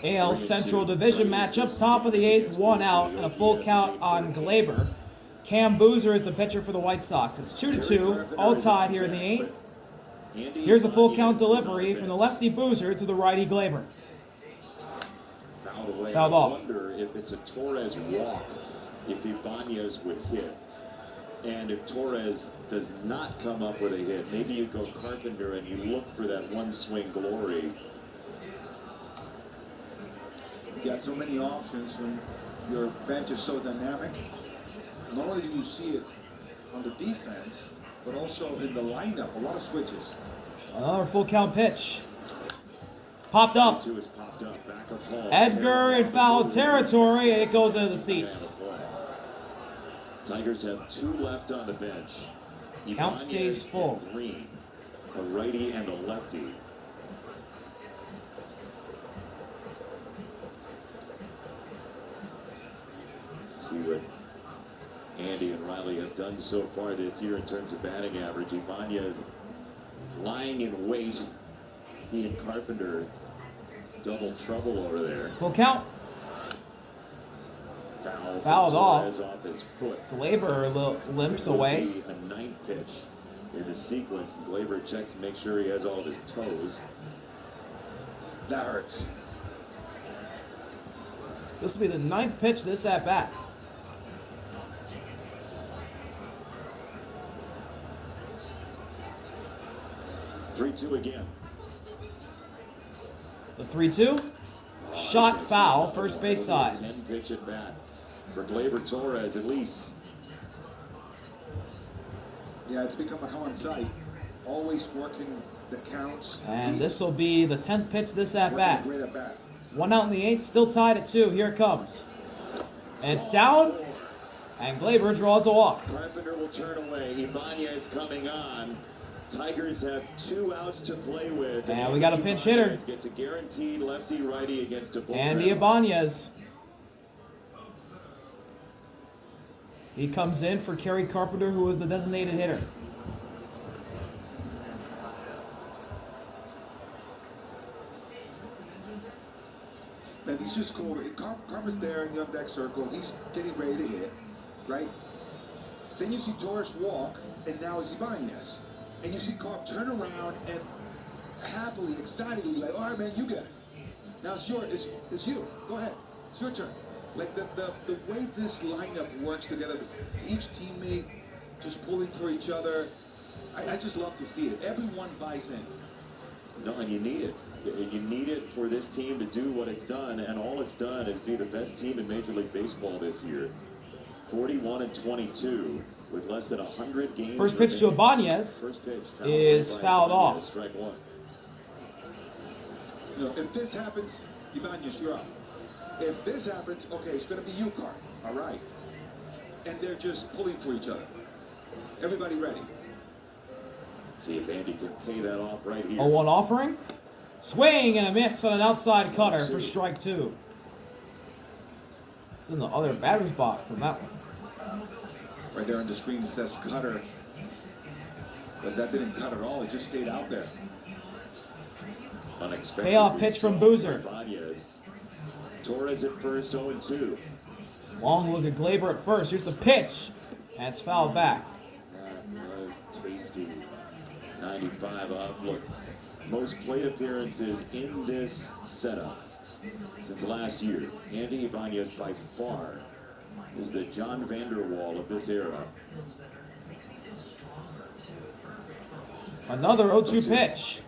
AL Central Division matchup, top of the 8th, 1 out, and a full count on Glaber. Cam Boozer is the pitcher for the White Sox. It's 2-2, all tied here in the 8th. Here's a full count delivery from the lefty Boozer to the righty Glaber. Fouled off. I wonder if it's a Torres walk, if Ibanez would hit. And if Torres does not come up with a hit, maybe you go Carpenter and you look for that one swing glory. You got so many options when your bench is so dynamic. Not only do you see it on the defense, but also in the lineup, a lot of switches. Another full count pitch. Popped up. Edgar in foul territory, and it goes into the seats. Tigers have 2 left on the bench. Count stays full. Green, a righty and a lefty. See what Andy and Riley have done so far this year in terms of batting average. Ibanez lying in wait. He and Carpenter double trouble over there. Full count. Fouled off. His foot. Glaber limps away. A 9th pitch in the sequence. And Glaber checks to make sure he has all of his toes. That hurts. This will be the 9th pitch this at bat. Three-two again. The 3-2. Shot foul, first base side. 10 pitch at bat for Glaber Torres at least. Yeah, it's become a common sight. Always working the counts. And this will be the 10th pitch this at bat. Great at bat. 1 out in the 8th, still tied at 2. Here it comes. And it's down. And Glaber draws a walk. Carpenter will turn away. Ibanez coming on. Tigers have 2 outs to play with. And we got a pinch hitter. Gets a guaranteed lefty-righty against a bullpen. Andy Ibanez. He comes in for Kerry Carpenter, who is the designated hitter. Man, he's just cool. Carpenter's there in the on-deck circle. He's getting ready to hit, right? Then you see Torres walk, and now it's Ibanez. And you see Carp turn around and happily, excitedly, like, all right, man, you get it. Now it's yours. It's you. Go ahead. It's your turn. Like the way this lineup works together, each teammate just pulling for each other. I just love to see it. Everyone buys in. No, and you need it. You need it for this team to do what it's done, and all it's done is be the best team in Major League Baseball this year. 41-22 with less than 100 games. First pitch to Ibanez is fouled off. Strike 1. You know, if this happens, Ibanez, you're up. If this happens, okay, it's going to be you, Carp. All right. And they're just pulling for each other. Everybody ready. See if Andy can pay that off right here. 0-1 offering. Swing and a miss on an outside cutter for strike 2. It's in the other batter's box on that one. Right there on the screen it says cutter. But that didn't cut at all. It just stayed out there. Unexpected Payoff pitch from Boozer. Torres at first, 0-2. Long look at Glaber at first. Here's the pitch. And it's fouled back. That was tasty. 95 up. Look, most plate appearances in this setup since last year. Andy Ibanez by far is the John Vanderwall of this era. Another 0-2 pitch.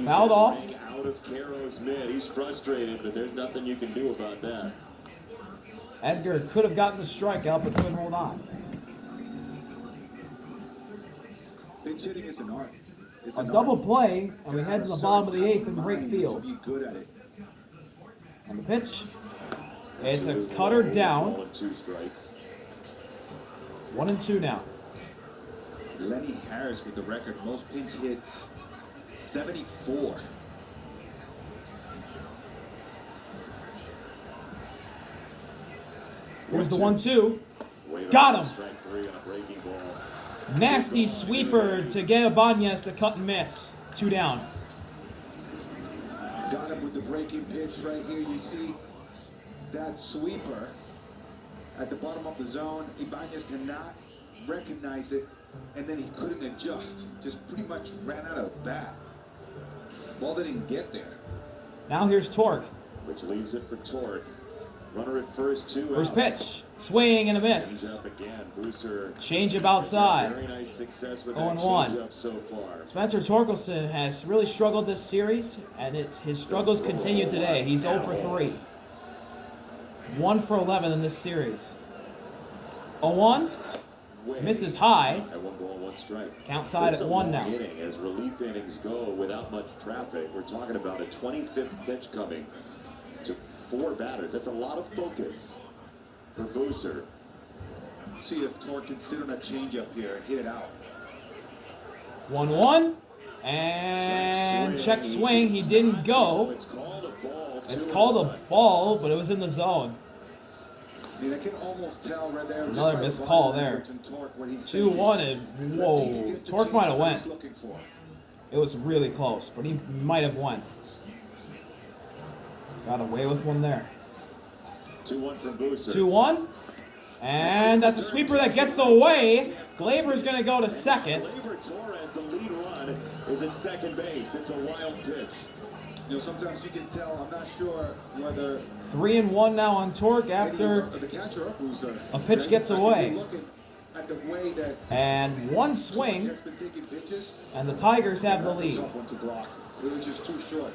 Fouled off. Out of Caro's mid. He's frustrated, but there's nothing you can do about that. Edgar could have gotten the strikeout, but couldn't hold on. Pinch hitting is an art. A double play, and we head to the bottom of the 8th in great field. Be good at it. And the pitch. It's a cutter down. 1-2 strikes. 1-2 now. Lenny Harris with the record most pinch hits, 74. Here's the 1-2. Got him. Nasty sweeper to get Ibanez to cut and miss. 2 down. Got him with the breaking pitch right here. You see that sweeper at the bottom of the zone. Ibanez cannot recognize it, and then he couldn't adjust. Just pretty much ran out of bat. Ball didn't get there. Now here's Torque. Which leaves it for Torque. Runner at first, 2 First out. pitch. Swing and a miss. Change up again. Boozer. Change-up outside. Very nice success with 0-1. that change-up so far. Spencer Torkelson has really struggled this series, and his struggles continue today. He's 0 for 3. 1 for 11 in this series. 0-1. Misses high. At 1 ball, 1 strike. Count tied It's at a 1 long now. inning as relief innings go without much traffic. We're talking about a 25th pitch coming to 4 batters. That's a lot of focus for Boozer. See if Torque can sit on a changeup here and hit it out. 1-1. And check swing. He didn't go. It's called a ball. It's called a ball, but it was in the zone. I mean, I can almost tell right there. Another missed call there. 2-1, and whoa, Torque might have went. It was really close, but he might have went. Got away with one there. 2-1 from Boozer. 2-1, and that's a sweeper that gets away. Glaber's going to go to second. Glaber Torres, the lead run, is at second base. It's a wild pitch. You know, sometimes you can tell. I'm not sure whether 3-1 now on Torque after the catcher or Boozer. a pitch gets away. Looking at the way that And one swing, has been taking pitches, and the Tigers have the that's a lead. tough one to block. It was just too short.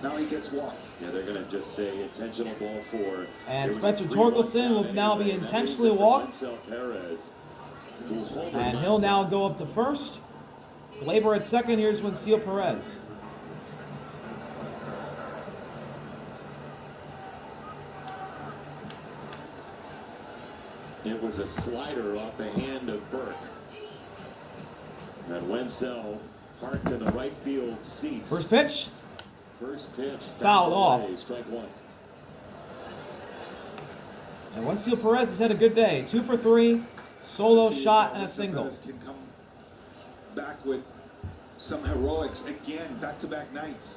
Now he gets walked. Yeah, they're going to just say intentional ball 4. And Spencer Torkelson will now be intentionally walked. And he'll now go up to first. Glaber at second. Here's Wensil Perez. It was a slider off the hand of Burke. And Wenzel parked in the right field seats. First pitch. First pitch. Fouled off. Strike 1. And Wensil Perez has had a good day. 2 for 3. Solo shot and a single. Can come back with some heroics again, back-to-back nights.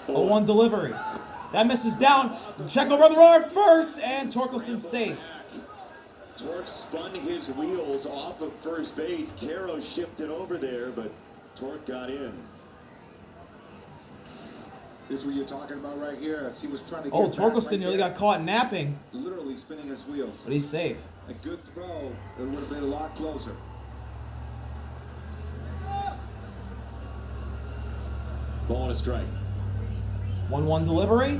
Oh, 1 delivery. That misses down. Check over the runner at first, and Torkelson's safe. Torque spun his wheels off of first base. Caro shipped it over there, but Torque got in. This is what you're talking about right here. As he was trying to get Oh, back Torkelson right nearly there, got caught napping, literally spinning his wheels. but he's safe. A good throw. It would have been a lot closer. Ball and a strike. 1-1 delivery.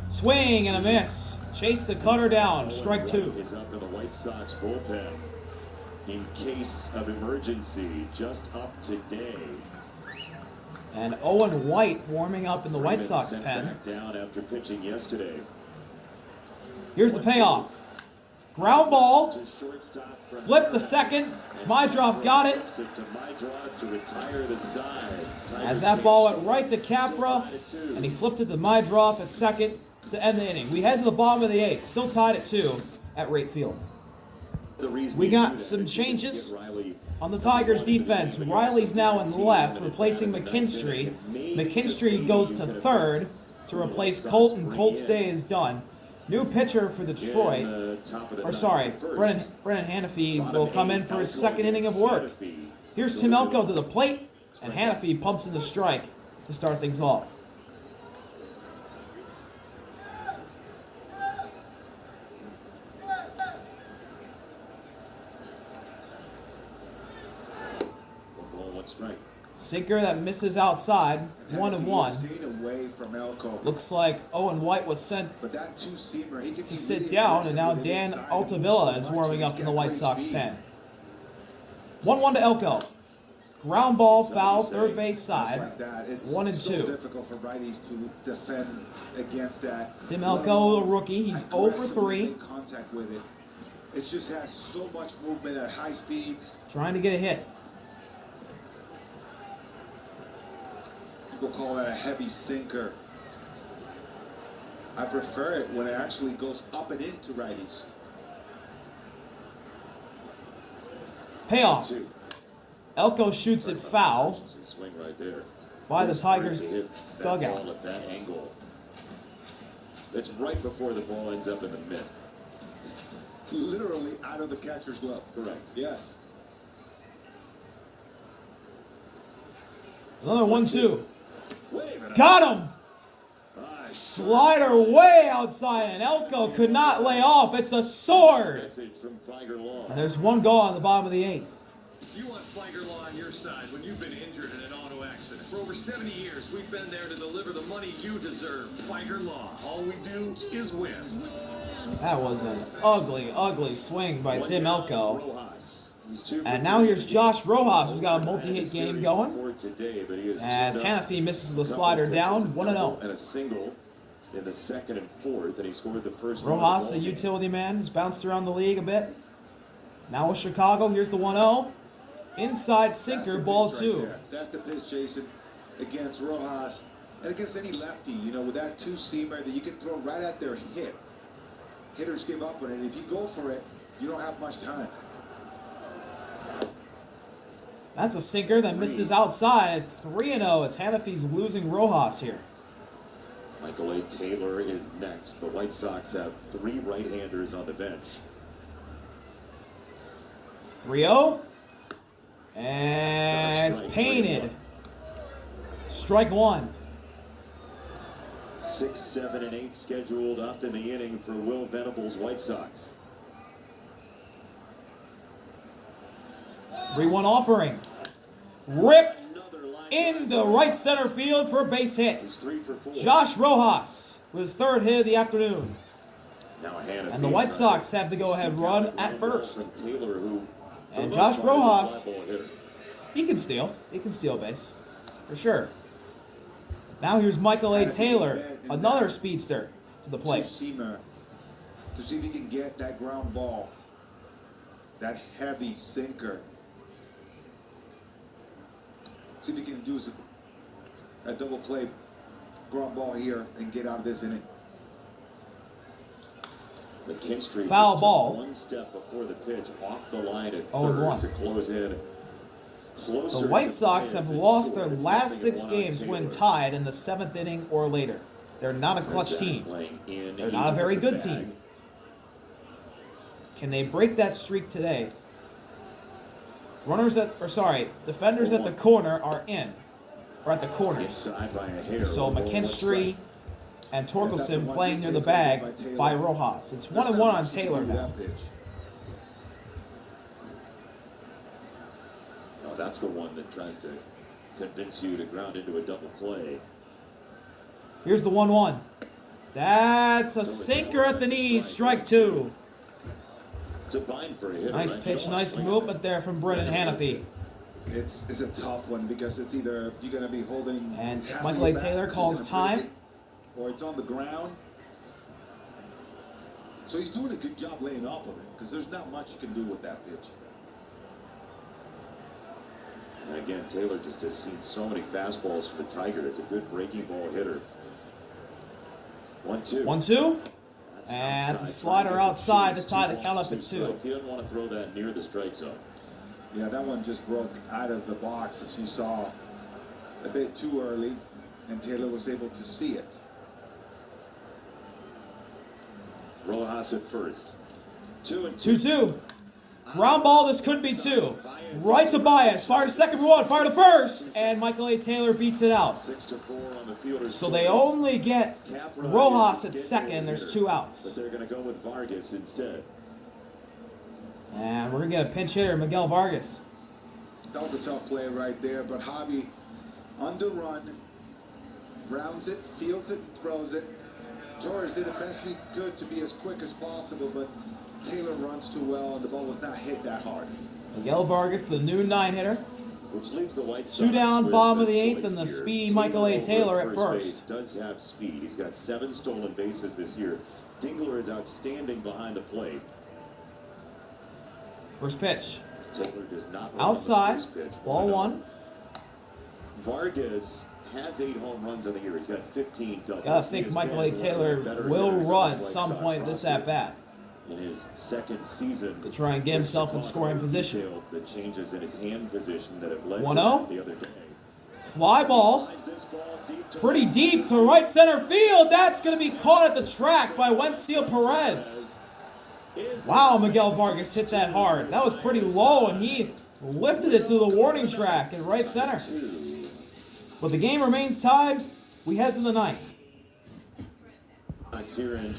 Swing and a miss. Chase the cutter down. Strike 2. Is up in the White Sox bullpen in case of emergency. Just up today. And Owen White warming up in the White Sox Sent pen. back down after pitching yesterday. Here's the payoff. Ground ball. To shortstop from Flip the second. Mydroff got it. Flips it to Mydroff to retire the side. As that ball went right to Capra, and he flipped it to Mydroff at second to end the inning. We head to the bottom of the 8th. Still tied at 2 at Rate Field. We got some changes on the Tigers defense. Riley's now in left, replacing McKinstry. McKinstry goes to third to replace Colt, and Colt's day is done. New pitcher for Detroit, Brennan Hanafy will come in for his second inning of work. Here's Tim Elko to the plate, and Hanafy pumps in the strike to start things off. Sinker that misses outside, 1-1. Away from Elko. Looks like Owen White was sent But that two-seamer, he can to be sit really down, and now aggressive with it Dan inside. Altavilla is warming up in the White Sox pen. 1-1 to Elko. Ground ball, foul, third base Just side. like that. It's 1 and so 2. difficult for righties to defend against that. Tim Elko, the rookie, he's 0 for 3. Make contact with it. It just has so much movement at high speeds. Trying to get a hit. People call that a heavy sinker. I prefer it when it actually goes up and into righties. Payoff. Elko shoots it foul Swing right there. by the It's Tigers' great to hit that dugout. ball at that angle. It's right before the ball ends up in the mitt. Literally out of the catcher's glove. Correct. Yes. Another 1-2. Wave it Got up. him! Nice. Slider way outside, and Elko could not lay off. It's a sword. Message from Tiger Law. And there's one goal on the bottom of the 8th. You want Fliger Law on your side when you've been injured in an auto accident. For over 70 years, we've been there to deliver the money you deserve. Fliger Law. All we do is win. That was an ugly, ugly swing by Tim Elko. Rojas. He's 2 for And now 3. here's Josh Rojas, who's got a multi-hit Had a game series going. before today, but he has As turned up Hannafy misses the a couple slider pitches, down, a 1-0. double And a single in the 2nd and 4th, and he scored the first one of Rojas, the a ball game. utility man, has bounced around the league a bit. Now with Chicago, here's the 1-0. Inside sinker, ball 2. That's the pitch, Jason, against Rojas and against any lefty, you know, with that two-seamer that you can throw right at their hip. Hitters give up on it. If you go for it, you don't have much time. That's a sinker that misses outside. It's 3-0 as Hannafy's losing Rojas here. Michael A. Taylor is next. The White Sox have 3 right-handers on the bench. 3-0. And it's painted. Strike 1. 6, 7, and 8 scheduled up in the inning for Will Venable's White Sox. 3-1 offering. Ripped Another line into right center field for a base hit. He's 3 for 4. Josh Rojas with his 3rd hit of the afternoon. Now Hannafy And the White Sox have the go-ahead run at first. From Taylor, who, for And the Josh most part, is a Rojas, fly ball hitter. he can steal. He can steal base. For sure. Now here's Michael A. Taylor, another speedster, to the plate. Two-seamer to see if he can get that ground ball, that heavy sinker. See if he can do a double play ground ball here and get out of this inning. McKinstry Foul just ball. took 1 step before the pitch off the line at 0-1. third to close in. Closer The White to Sox fans have and lost short. their It's last nothing 6 1 on games when Taylor. tied in the 7th inning or later. They're not a clutch Zach team. playing in, They're he not a very wants the good bag. team. Can they break that streak today? Defenders at the corner are in. Or at the corners. Inside by a hair. So Roll McKinstry and Torkelson playing near the bag by Rojas. It's 1-1 on Taylor now. No, that's the one that tries to convince you to ground into a double play. Here's the 1-1. That's a sinker at the knees, strike 2. It's a bind for a hitter. Nice right? You pitch, don't want nice to swing movement at there from Brennan Hannafy. It's a tough one because it's either you're going to be holding And half Michael of A. your Taylor bat, calls it's gonna break time. it, or it's on the ground. So he's doing a good job laying off of it because there's not much you can do with that pitch. And again, Taylor just has seen so many fastballs from the Tigers. A good breaking ball hitter. 1-2. 1-2. And it's a slider outside to tie the count up at 2. He doesn't want to throw that near the strike zone. Yeah, that one just broke out of the box, as you saw, a bit too early, and Taylor was able to see it. Rojas at first. 2-2. 2-2. Ground ball, this could be 2. Right to Baez. Fire to second for 1. Fire to first. And Michael A. Taylor beats it out. 6-4 on the fielder's So they choice. only get Capra Rojas is at the second. scheduled There's hitter, 2 outs. But they're going to go with Vargas instead. And we're going to get a pinch hitter, Miguel Vargas. That was a tough play right there, but Javi underrun, rounds it, fields it, throws it. Torres did the best we could to be as quick as possible, but Taylor runs too well, and the ball was not hit that hard. Miguel Vargas, the new 9-hitter. Which leaves the White Sox 2 down, with bottom of the choice 8th, and the here. speedy Michael A. Dingler Taylor over at first first. base does have speed. He's got 7 stolen bases this year. Dingler is outstanding behind the plate. First pitch. Taylor does not run Outside, on the first pitch. ball 1. Vargas has 8 home runs on the year. He's got 15 doubles. Gotta He think has Michael been A. one of the Taylor better will hitters on run the White some Sox point this roster. at bat. in his second season. To try and get himself in scoring position. The changes in his hand position that have led 1-0. to that the other day. Fly ball. Pretty deep to right center field. That's going to be caught at the track by Wencio Perez. Wow, Miguel Vargas hit that hard. That was pretty low, and he lifted it to the warning track in right center. But the game remains tied. We head to the ninth.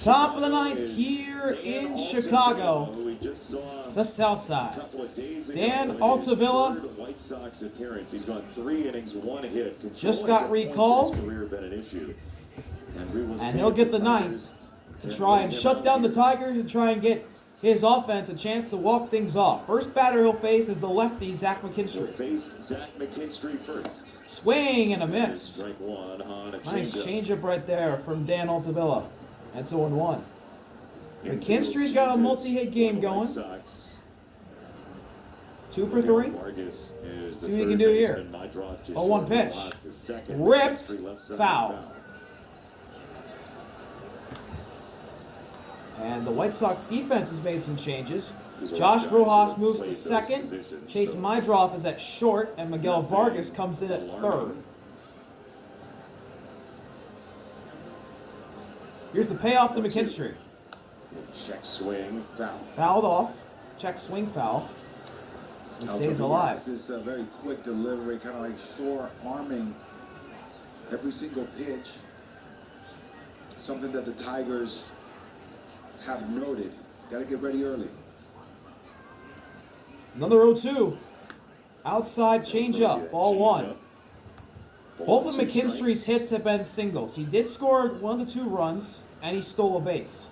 Top of the ninth here in Chicago, the South Side. Dan Altavilla White Sox appearance. He's gone 3 innings, 1 hit. just got recalled, and he'll get the ninth to try and shut down the Tigers and try and get his offense a chance to walk things off. First batter he'll face is the lefty, Zach McKinstry. Face Zach McKinstry first. Swing and a miss. Strike 1 on a Nice changeup. changeup right there from Dan Altavilla. That's 0-1. McKinstry's got a multi-hit game going. 2 for 3. See what he can do here. 0-1 pitch. Ripped. Foul. And the White Sox defense has made some changes. Josh Rojas moves to second. Chase Mydroff is at short, and Miguel Vargas comes in at third. Here's the payoff to McKinstry. Check swing, foul. Fouled off. Check swing foul. He stays alive. This very quick delivery, kind of like shore arming every single pitch. Something that the Tigers have noted. Got to get ready early. Another 0-2. Outside changeup. Ball 1. Both of McKinstry's hits have been singles. He did score 1 of the 2 runs, and he stole a base.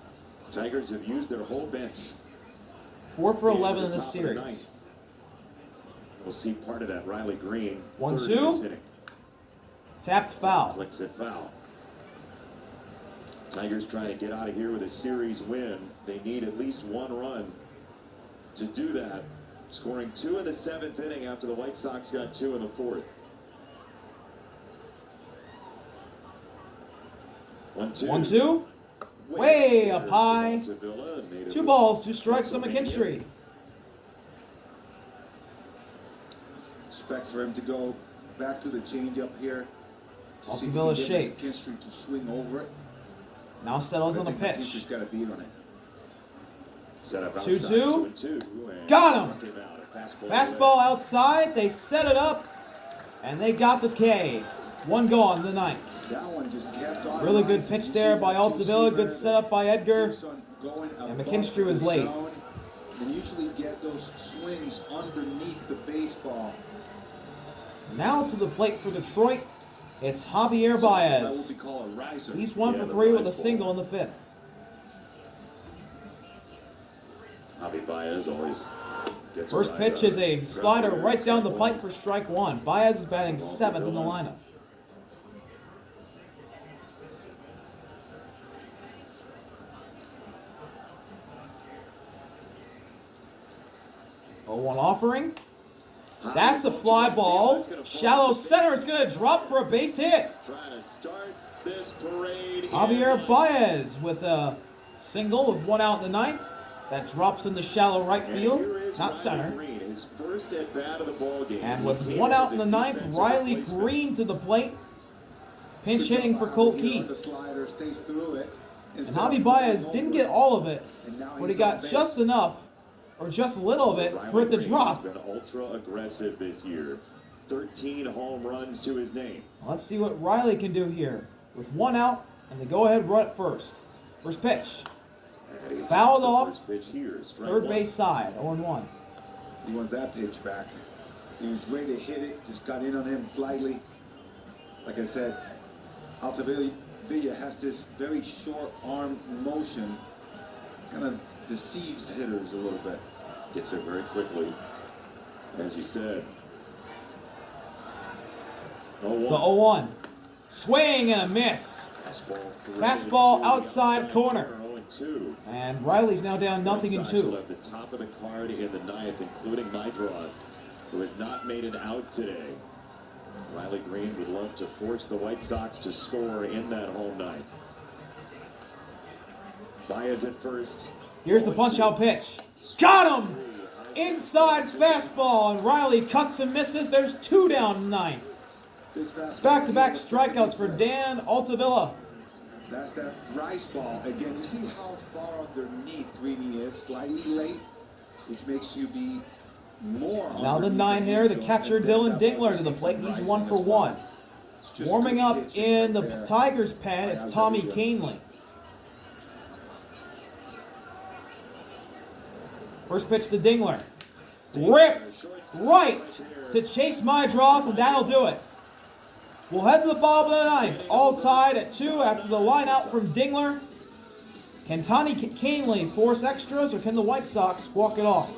Tigers have used their whole bench. 4 for 11 in this series. We'll see part of that. Riley Green. 1-2. Tapped foul. Flicks it foul. Tigers trying to get out of here with a series win. They need at least 1 run to do that. Scoring 2 in the 7th inning after the White Sox got 2 in the 4th. 1-2. Way up high. 2 balls, 2 strikes on McKinstry. Expect for him to go back to the changeup here. Altavilla shakes. McKinstry to swing over it. Now settles on the pitch. McKinstry's got a beat on it. Set up 2-2. Got him. Fastball outside. They set it up, and they got the K. 1 gone in the 9th. That one just kept on. Really good pitch there by Altavilla. Good setup by Edgar. And McKinstry was late. And usually get those swings underneath the baseball. Now to the plate for Detroit. It's Javier Baez. He's 1 for 3 with a single in the 5th. Javi Baez always gets First pitch is a slider right down the pipe for strike 1. Baez is batting 7th in the lineup. 0-1 offering. That's a fly ball. Shallow center is going to drop for a base hit. Javier Baez with a single with 1 out in the 9th. That drops in the shallow right field, not center. And with 1 out in the 9th, Riley Green to the plate. Pinch hitting for Colt Keith. And Javi Baez didn't get all of it, but he got just enough, or just a little of it, for it to drop. Been ultra aggressive this year. 13 home runs to his name. Let's see what Riley can do here. With 1 out, and the go-ahead run at first. First pitch. Fouled off. Third base side, 0-1. He wants that pitch back. He was ready to hit it, just got in on him slightly. Like I said, Altavilla has this very short arm motion, kind of deceives hitters a little bit. Gets it very quickly, as you said. The 0-1. Swing and a miss. Fastball outside corner. And Riley's now down 0-2. At the top of the card in the 9th, including Mydroth, who has not made it out today. Riley Green would love to force the White Sox to score in that home 9th. Baez at first. Here's the punch-out pitch. Got him! Inside fastball, and Riley cuts and misses. There's 2 down ninth. Back-to-back strikeouts for Dan Altavilla. That's that rice ball. Again, you see how far underneath Greeny is, slightly late, which makes you be more. Now the 9-hitter, the catcher Dylan Dingler to the plate. He's 1 for 1. Warming up in the Tigers' pen, it's Tommy Canley. First pitch to Dingler. Ripped right to Chase Mydroff, and that'll do it. We'll head to the bottom of the ninth, all tied at 2 after the line out from Dingler. Can Tommy Canley force extras, or can the White Sox walk it off?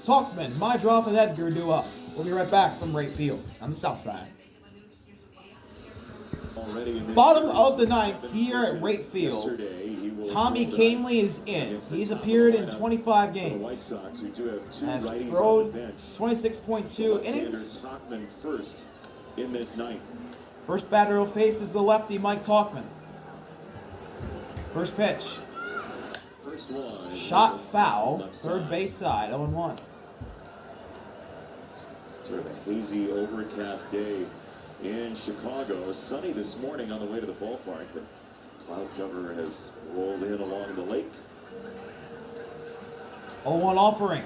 Talkman, Mydroff, and Edgar do up. We'll be right back from right field on the south side. Bottom of the ninth here at right field. Tommy Canley is in. He's appeared in 25 games. Has thrown 26.2 innings. In this ninth. First batter he'll face is the lefty Mike Talkman. First pitch. First one. Shot foul. Third base side. 0-1. Sort of a hazy, overcast day in Chicago. Sunny this morning on the way to the ballpark. The cloud cover has rolled in along the lake. 0-1 offering.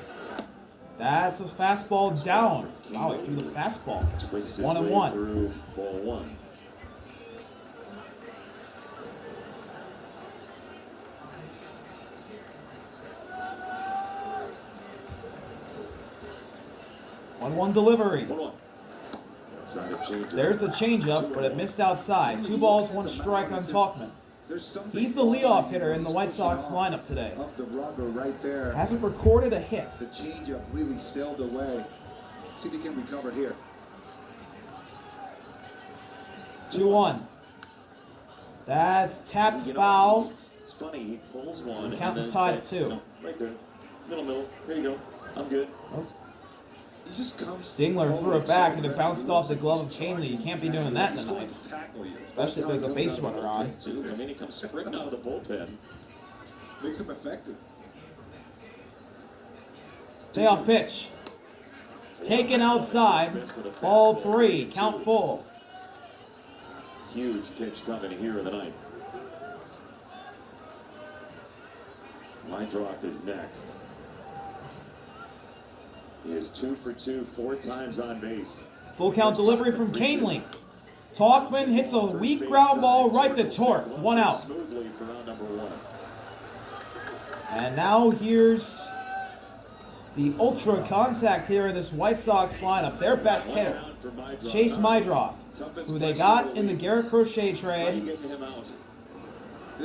That's a fastball down. Wow, he threw the fastball. 1-1. Through ball 1. One delivery. 1-1. There's the changeup, but it missed outside. 2 balls, 1 strike on Talkman. He's the leadoff hitter in the White Sox lineup today. Up the rubber right there. Hasn't recorded a hit. The changeup really sailed away. See if he can recover here. 2-1. That's tapped foul. It's funny, he pulls one. The count is tied at 2. No, right there. Middle. There you go. I'm good. Oh. He just comes. Dingler threw it back and it bounced off the glove of Canley. You can't be doing that in the ninth. Especially if there's a base runner on. I mean, he comes sprinting out of the bullpen. Makes him effective. Payoff pitch. Taken outside. Ball 3. Count full. Huge pitch coming here in the ninth. Mydroff is next. He is 2 for 2, 4 times on base. Full count delivery from Canley. Talkman hits a weak ground ball right to Torque. 1 out. Smoothly for round number 1. And now here's the ultra contact here in this White Sox lineup. Their best hitter, Chase Mydroff, who they got in the Garrett Crochet trade.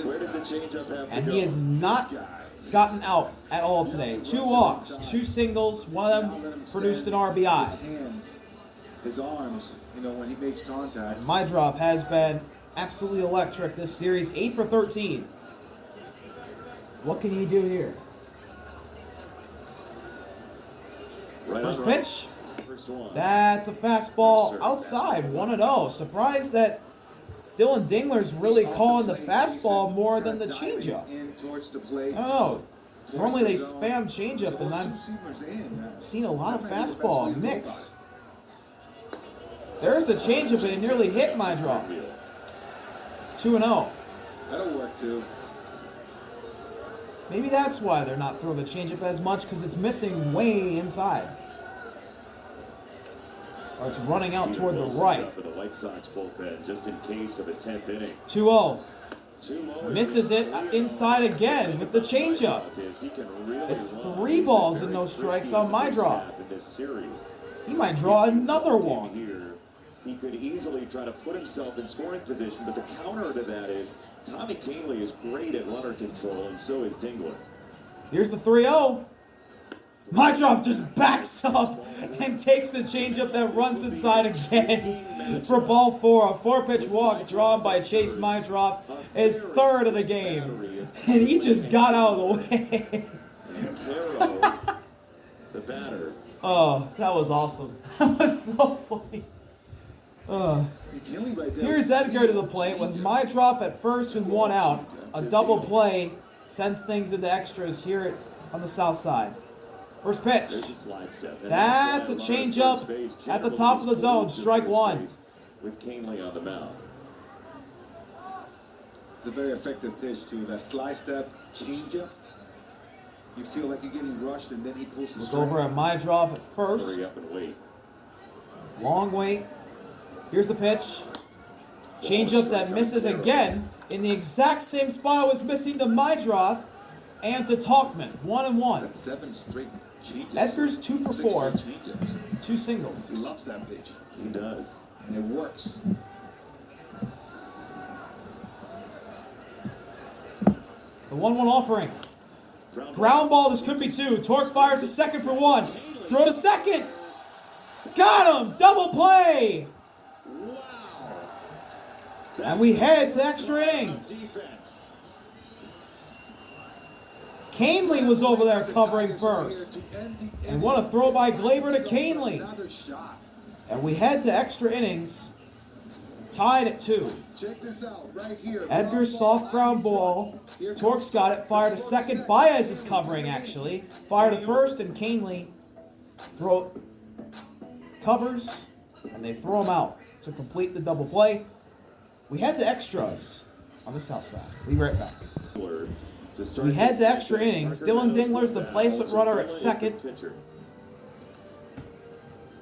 Where does the changeup have to And go? he has not gotten out at all today. 2 walks, 2 singles, one of them produced an RBI. His hands, his arms, when he makes contact. And Mydroff has been absolutely electric this series, 8 for 13. What can he do here? First pitch. First one. That's a fastball outside, 1-0. Surprised that Dylan Dingler's really calling the fastball more than the changeup. I don't know. Normally they spam changeup, and I've seen a lot of fastball mix. There's the changeup, and it nearly hit Mydroff. 2-0. That'll work too. Maybe that's why they're not throwing the changeup as much, because it's missing way inside. Or it's running out toward the right. For the White Sox bullpen, just in case of a 10th inning. 2-0. Misses it inside again with the changeup. It's 3 balls and no strikes on Mydroff. He might draw another one. Here, he could easily try to put himself in scoring position, but the counter to that is Tommy Canley is great at runner control, and so is Dingler. Here's the 3-0. Mydroff just backs up and takes the changeup that runs inside again for ball 4. A 4-pitch walk drawn by Chase Mydroff, his 3rd of the game. And he just got out of the way. The batter. Oh, that was awesome. That was so funny. Right there. Here's Edgar to the plate with Mydroff at first and 1 out. A double play sends things into extras here on the south side. First pitch. There's a slide step. And That's a why a lot of changeup first base at the generally top of the is zone. glued to Strike first one. base with Canely on the mound. It's a very effective pitch too. That slide step, changeup. You feel like you're getting rushed, and then he pulls the Look strike. over at Mydrov at first. Hurry up and wait. Long wait. Here's the pitch. Changeup that misses again in the exact same spot it was missing to Mydrov and to Talkman. 1-1. That's 7 straight changes. Edgar's 2 for 6 4. straight changes. 2 singles. He loves that pitch, He does. and it works. The 1-1 offering. Ground ball, this could be 2. Torque fires to second for 1. Throw to second. Got him! Double play! Wow. And we head to extra innings. Defense. Canely was over there covering first. And what a throw by Glaber to Canely. Another shot. And we head to extra innings. Tied at 2. Check this out right here. Edgar's soft ground ball. Torque's got it. Fired to second. Baez is covering, actually. Fired to first, and Canely covers, and they throw him out to complete the double play. We head to extras on the south side. We'll be right back. We head to extra innings. Dylan Dingler's the placement runner at second.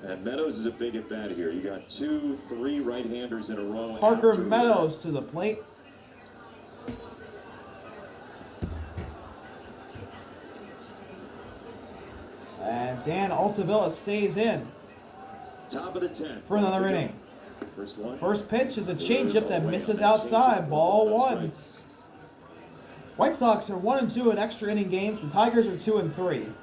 And Meadows is a big at bat here. You got 2, 3 right-handers in a row. Parker Meadows to the plate. And Dan Altavilla stays in Top of the 10th. for another inning. First one. First pitch is a changeup that misses outside. Ball 1. White Sox are 1-2 in extra inning games. The Tigers are 2-3.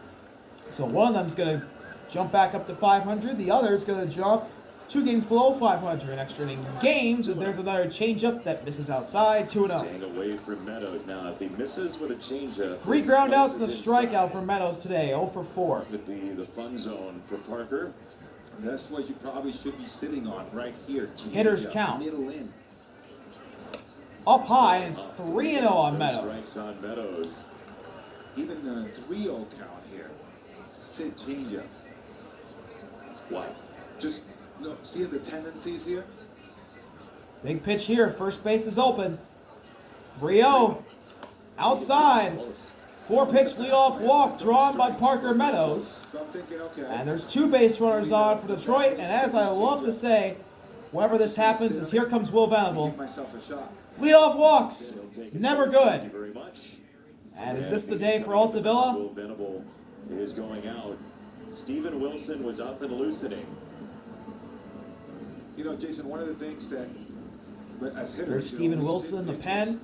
So one of them's going to jump back up to 500. The other is going to jump 2 games below 500 in extra inning games, as there's another changeup that misses outside. 2-0. Staying away from Meadows. Now, if he misses with a changeup, 3 groundouts and a strikeout for Meadows today. 0 for 4. Could be the fun zone for Parker. That's what you probably should be sitting on right here. Hitters count. Middle in. Up high, and it's 3-0 on Meadows. Strikes on Meadows. Even in a 3-0 count here. Sit changeup. Wow. Just no, see the tendencies here? Big pitch here. First base is open. 3-0. Outside. 4-pitch leadoff walk drawn by Parker Meadows. So I'm thinking, okay. And there's 2 base runners on for Detroit. And as I love to say, whenever this happens, is here comes Will Venable. Give myself a shot. Leadoff walks. Never Thank you good. very much. And is this the day for Altavilla? Will Venable is going out. Steven Wilson was up and loosening. You know, Jason, one of the things that, but as hitters, There's Steven Wilson in the pen,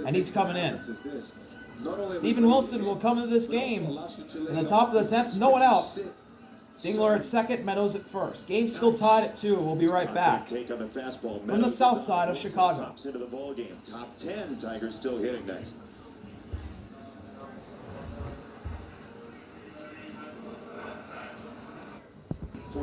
and he's coming in. Steven Steven Wilson will come into this game in the top of the 10th. No one out. Dingler at second, Meadows at first. Game still tied at 2. We'll be right back. Take on the fastball. From the Meadows south is side up. of Chicago. Pops into the ball game. Top 10. Tigers still hitting nice.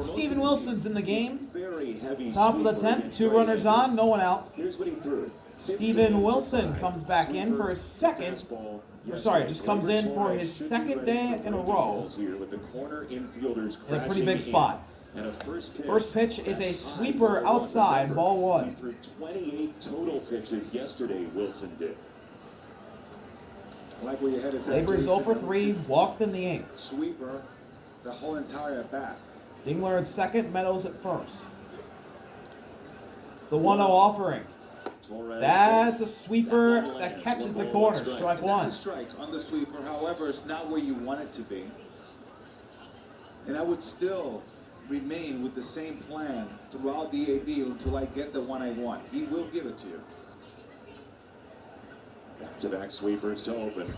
Steven Wilson's in the game. Very heavy Top of the sweeper 10th, against 2 runners right-handers. on, no one out. Here's what he threw. Steven Wilson comes back in for his second, just comes in for his second day in a row With the corner infielders in a pretty crashing big spot. in. And a First pitch is a sweeper outside, ball 1. He threw 28 total pitches yesterday, Wilson did. I like where your head is at. Labor's Jason. 0 for 3, walked in the 8th. Sweeper, the whole entire at bat. Dingler at second, Meadows at first. The 1-0 offering. Torres That's a takes sweeper that one that lands. catches the 1 ball, corner. 1 strike. Strike And 1. that's a strike on the sweeper. However, it's not where you want it to be. And I would still remain with the same plan throughout the AB until I get the one I want. He will give it to you. Back-to-back sweepers to open.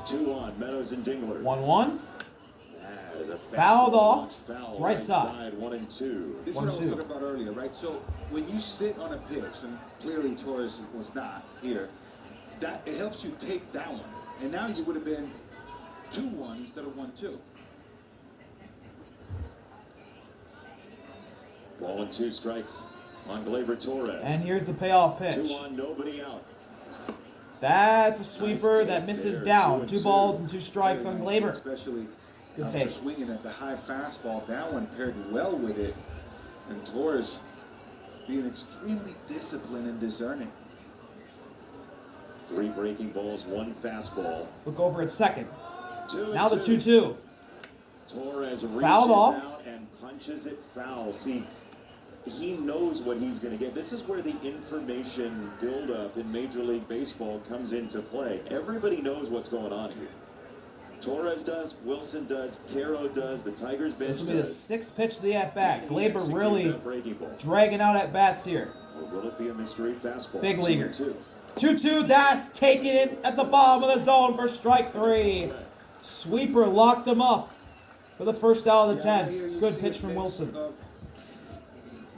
2 on Meadows and Dingler. 1-1. That is a Fouled fastball off, launched foul right side. 1 and 2. This is what I was 1-2. talking about earlier, right? So when you sit on a pitch, and clearly Torres was not here, that it helps you take that one. And now you would have been 2-1 instead of 1-2. Ball and 2 strikes on Glaber Torres. And here's the payoff pitch. 2 on, nobody out. That's a sweeper that misses down. 2 balls and 2 strikes on Glaber. Especially Good after take. swinging at the high fastball. That one paired well with it. And Torres being extremely disciplined and discerning. 3 breaking balls, 1 fastball. Look over at second. 2-2. Now the 2-2. Torres reaches Fouled off. out and punches it foul. See, he knows what he's going to get. This is where the information buildup in Major League Baseball comes into play. Everybody knows what's going on here. Torres does, Wilson does, Caro does, the Tigers bench This will be the does. 6th pitch of the at-bat. Can he Glaber execute really that breaking ball? dragging out at-bats here. Or will it be a mystery fastball? Big leaguer. 2-2. 2-2, that's taking it at the bottom of the zone for strike 3. Sweeper locked him up for the first out of the Yeah, here 10th. you Good see pitch a from mix Wilson. of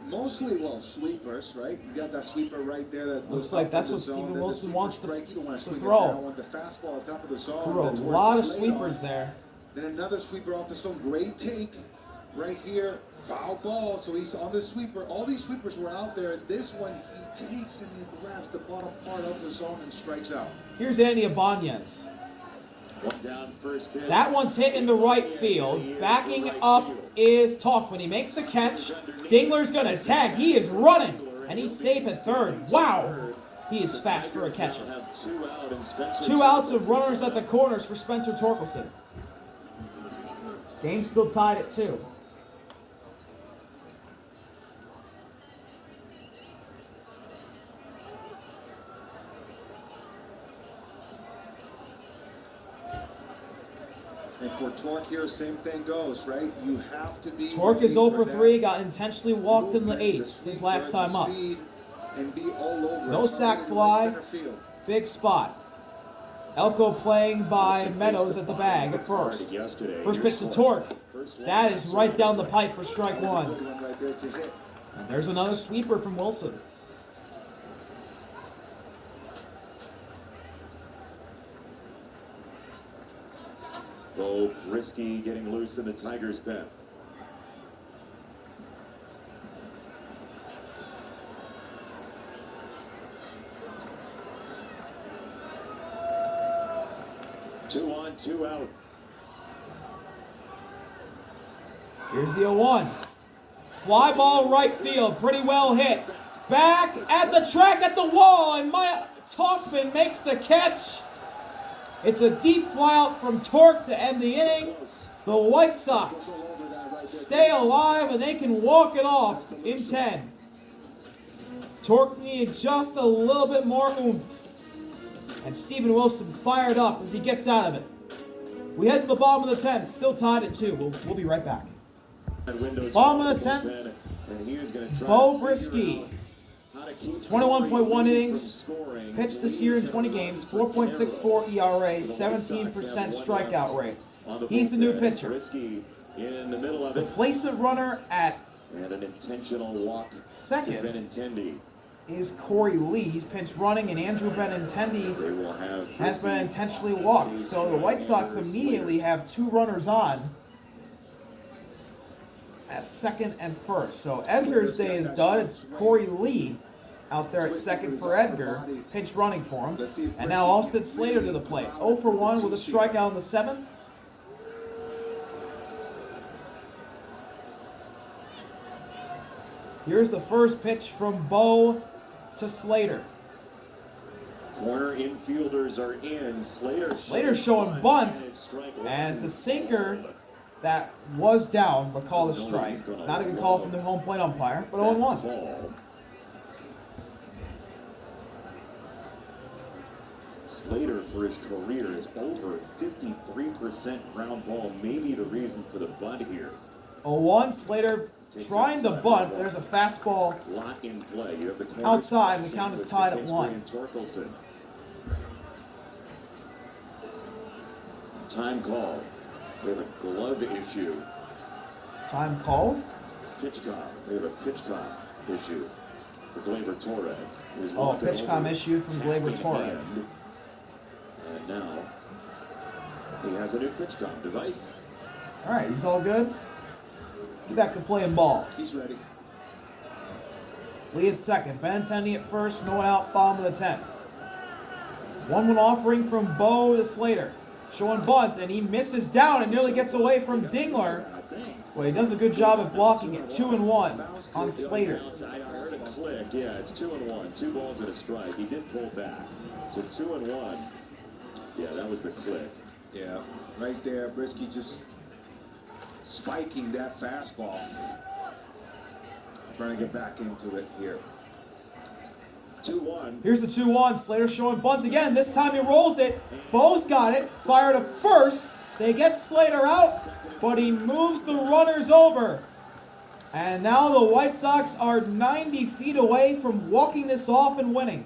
mostly, sweepers, right? You got that sweeper right there. That Looks goes like up that's in the what zone. Steven Then the Wilson sweeper wants to strike, you don't want to swing it throw. down. Want the fastball on top of the zone. Threw a That's where lot of it's laid sweepers on. there. Then another sweeper off the zone. Great take right here. Foul ball. So he's on the sweeper. All these sweepers were out there. This one, he takes and he grabs the bottom part of the zone and strikes out. Here's Andy Ibanez. 1 down, first pitch. That one's hit into right field. Backing up is Talkman. He makes the catch. Dingler's going to tag. He is running. And he's safe at third. Wow. He is fast for a catcher. 2 outs of runners at the corners for Spencer Torkelson. Game still tied at 2. And for Torque here, same thing goes, right? You have to be. Torque is ready 0 for that 3. Got intentionally walked in the movement, 8th. His sweep, last right, time the up. speed, and be all over No it. sack Right fly. center field. Big spot. Elko playing by Meadows at the bag at first. First pitch to Torque. That is right down the pipe for strike That was a 1. good one right there to hit. And there's another sweeper from Wilson. Bo Brisky getting loose in the Tigers' pen. Two on, 2 out. Here's the 0-1. Fly ball right field. Pretty well hit. Back at the track at the wall. And Talkman makes the catch. It's a deep fly out from Torque to end the inning. The White Sox stay alive and they can walk it off in 10. Torque needed just a little bit more oomph. And Steven Wilson fired up as he gets out of it. We head to the bottom of the 10th, still tied at 2. We'll be right back. Bottom of the 10th, Bo Brisky. 21.1 innings pitched this year in 20 games, 4.64 ERA, 17% strikeout rate. He's the new pitcher. Replacement runner at and an intentional walk second to Benintendi. is Corey Lee. He's pinch running, and Andrew Benintendi They will have has been intentionally walked. So the White Sox immediately have 2 runners on at second and first. So Edgar's day is done. It's Corey Lee out there at second for Edgar, pinch running for him. And now Austin Slater to the plate. 0 for 1 with a strikeout in the 7th. Here's the first pitch from Bo to Slater. corner infielders are in. Slater's showing bunt, and it's a sinker that was down, but called a strike. Not a good call from the home plate umpire, but 0-1. Slater, for his career, is over 53% ground ball. Maybe the reason for the bunt here. 0-1, Slater trying to bunt, but there's a fastball Lot in play. You have the corner outside, and the count is tied at 1. Torkelson. Time call. We have a glove issue. Time called. Pitch clock. We have a pitch clock issue for Glaber Torres. He's Oh, walking pitch com over, issue from Glaber tapping Torres. hand. And now he has a new pitch com device. All right, he's all good. Let's get back to playing ball. He's ready. Lee at second, Benintendi at first, no one out, bottom of the 10th. 1-1 offering from Bo to Slater. Showing bunt, and he misses down and nearly gets away from Dingler. Well, he does a good job at blocking it. 2-1 on Slater. I heard a click. Yeah, it's 2-1. 2 balls and a strike. He did pull back. So 2-1. Yeah, that was the click. Yeah, right there, Brisky just spiking that fastball. Trying to get back into it here. 2-1. Here's the 2-1. Slater showing bunt again. This time he rolls it. Bo's got it. Fire to first. They get Slater out, but he moves the runners over. And now the White Sox are 90 feet away from walking this off and winning.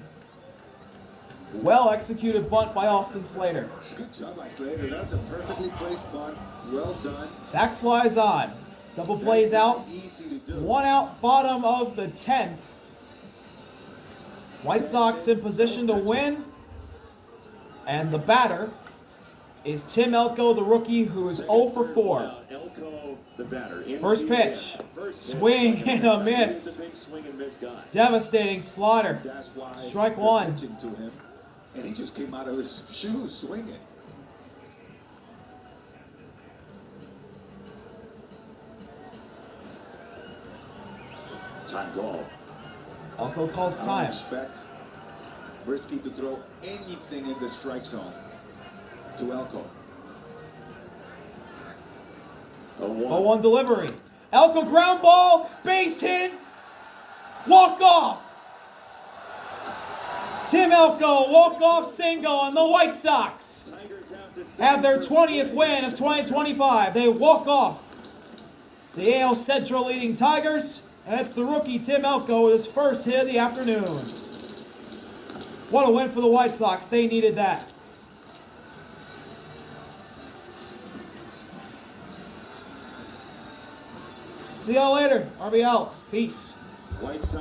Well executed bunt by Austin Slater. Good job by Slater. That's a perfectly placed bunt. Well done. Sack flies on. Double plays out. Easy to do. 1 out, bottom of the 10th. White Sox in position to win. And the batter is Tim Elko, the rookie, who is 0 for 4. Elko, the batter. First pitch. Swing and a miss. Devastating slaughter. That's why Strike they're 1. pitching to him, and he just came out of his shoes swinging. Time call. Elko calls I don't time. expect Brisky to throw anything in the strike zone to Elko. 0-1 delivery. Elko ground ball. Base hit. Walk off. Tim Elko walk-off single, and the White Sox have their 20th win of 2025. They walk off the AL Central leading Tigers, and it's the rookie Tim Elko with his first hit of the afternoon. What a win for the White Sox. They needed that. See y'all later. RB out. Peace. White Sox.